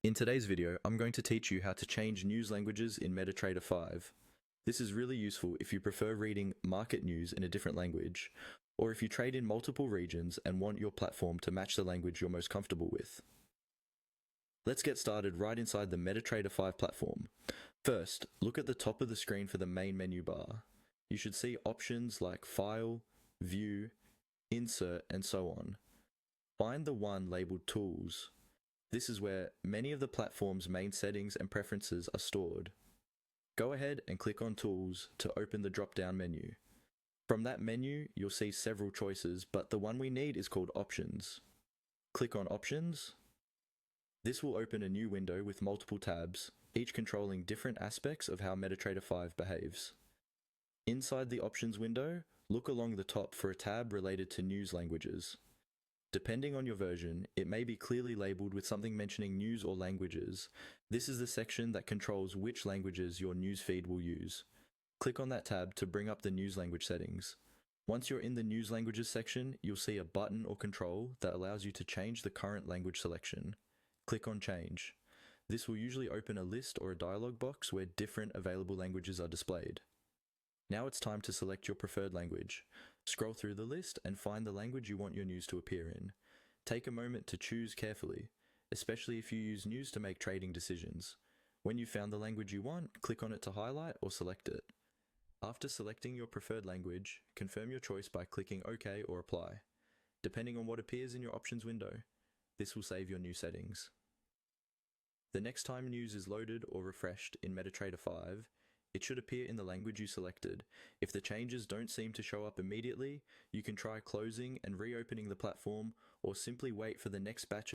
In today's video, I'm going to teach you how to change news languages in MetaTrader 5. This is really useful if you prefer reading market news in a different language, or if you trade in multiple regions and want your platform to match the language you're most comfortable with. Let's get started right inside the MetaTrader 5 platform. First, look at the top of the screen for the main menu bar. You should see options like File, View, Insert, and so on. Find the one labeled Tools. This is where many of the platform's main settings and preferences are stored. Go ahead and click on Tools to open the drop-down menu. From that menu, you'll see several choices, but the one we need is called Options. Click on Options. This will open a new window with multiple tabs, each controlling different aspects of how MetaTrader 5 behaves. Inside the Options window, look along the top for a tab related to news languages. Depending on your version, it may be clearly labeled with something mentioning news or languages. This is the section that controls which languages your news feed will use. Click on that tab to bring up the news language settings. Once you're in the news languages section, you'll see a button or control that allows you to change the current language selection. Click on Change. This will usually open a list or a dialog box where different available languages are displayed. Now it's time to select your preferred language. Scroll through the list and find the language you want your news to appear in. Take a moment to choose carefully, especially if you use news to make trading decisions. When you've found the language you want, click on it to highlight or select it. After selecting your preferred language, confirm your choice by clicking OK or Apply. Depending on what appears in your options window, this will save your new settings. The next time news is loaded or refreshed in MetaTrader 5, it should appear in the language you selected. If the changes don't seem to show up immediately, you can try closing and reopening the platform, or simply wait for the next batch